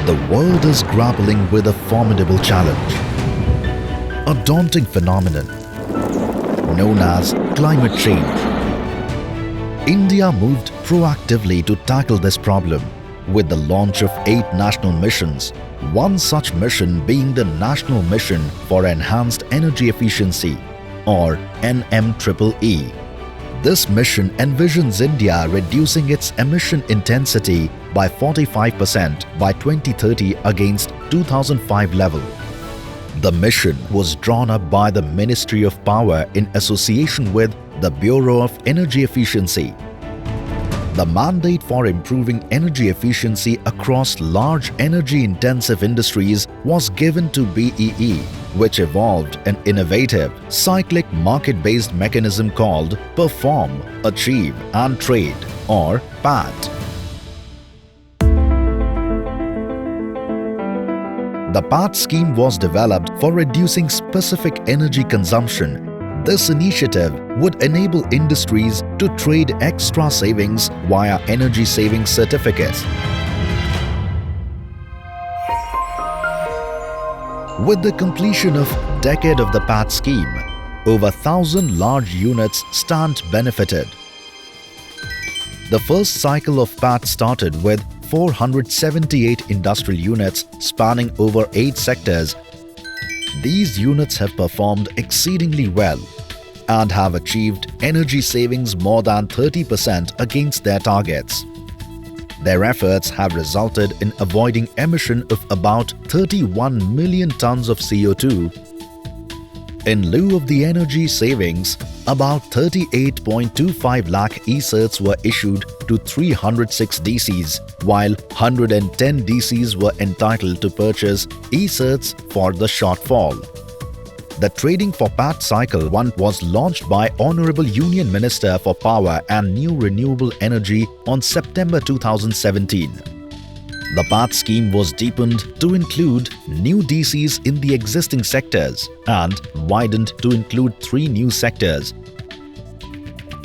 The world is grappling with a formidable challenge, a daunting phenomenon known as climate change. India moved proactively to tackle this problem with the launch of 8 national missions, one such mission being the National Mission for Enhanced Energy Efficiency or NMEE. This mission envisions India reducing its emission intensity by 45% by 2030 against 2005 level. The mission was drawn up by the Ministry of Power in association with the Bureau of Energy Efficiency. The mandate for improving energy efficiency across large energy-intensive industries was given to BEE, which evolved an innovative, cyclic market-based mechanism called Perform, Achieve and Trade or PAT. The PAT scheme was developed for reducing specific energy consumption. This initiative would enable industries to trade extra savings via energy savings certificates. With the completion of decade of the PAT scheme, over 1,000 large units stand benefited. The first cycle of PAT started with 478 industrial units spanning over 8 sectors. These units have performed exceedingly well and have achieved energy savings more than 30% against their targets. Their efforts have resulted in avoiding emission of about 31 million tons of CO2. In lieu of the energy savings, about 38.25 lakh e-certs were issued to 306 DCs, while 110 DCs were entitled to purchase e-certs for the shortfall. The Trading for PAT Cycle 1 was launched by Honorable Union Minister for Power and New Renewable Energy on September 2017. The PAT scheme was deepened to include new DCs in the existing sectors and widened to include 3 new sectors.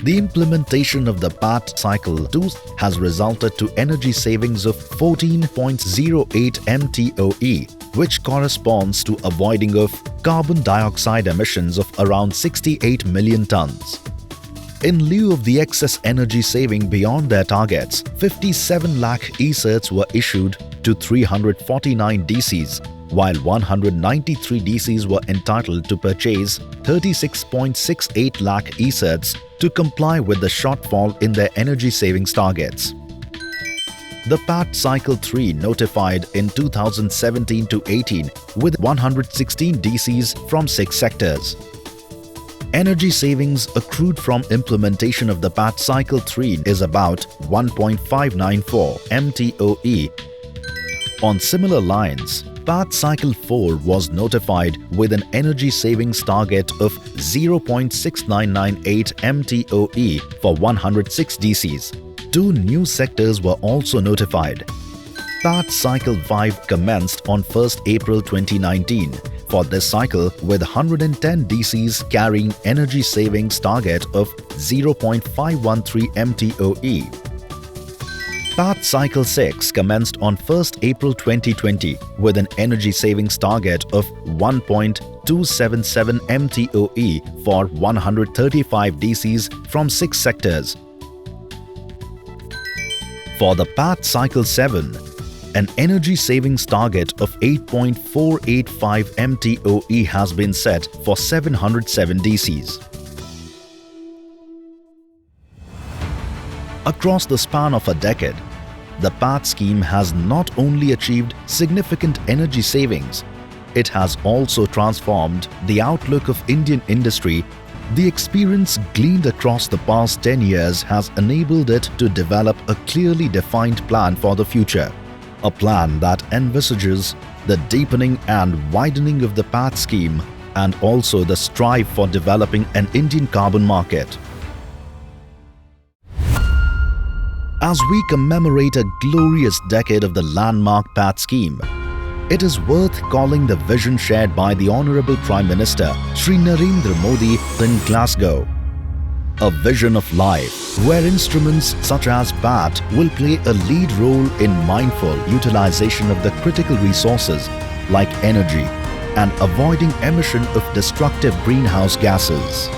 The implementation of the PAT Cycle 2 has resulted to energy savings of 14.08 MTOE, which corresponds to avoiding of carbon dioxide emissions of around 68 million tons. In lieu of the excess energy saving beyond their targets, 57 lakh e-certs were issued to 349 DCs, while 193 DCs were entitled to purchase 36.68 lakh e-certs to comply with the shortfall in their energy savings targets. The PAT Cycle 3 notified in 2017-18 with 116 DCs from 6 sectors. Energy savings accrued from implementation of the PAT Cycle 3 is about 1.594 MTOE. On similar lines, PAT Cycle 4 was notified with an energy savings target of 0.6998 MTOE for 106 DCs. 2 new sectors were also notified. PAT Cycle 5 commenced on 1st April 2019 for this cycle with 110 DCs carrying energy savings target of 0.513 MTOE. PAT Cycle 6 commenced on 1st April 2020 with an energy savings target of 1.277 MTOE for 135 DCs from 6 sectors. For the PAT Cycle 7, an energy savings target of 8.485 MTOE has been set for 707 DCs. Across the span of a decade, the PAT scheme has not only achieved significant energy savings, it has also transformed the outlook of Indian industry. The experience gleaned across the past 10 years has enabled it to develop a clearly defined plan for the future. A plan that envisages the deepening and widening of the PAT scheme and also the strive for developing an Indian carbon market. As we commemorate a glorious decade of the landmark PAT scheme, it is worth calling the vision shared by the Honorable Prime Minister Shri Narendra Modi in Glasgow. a vision of life where instruments such as BAT will play a lead role in mindful utilization of the critical resources like energy and avoiding emission of destructive greenhouse gases.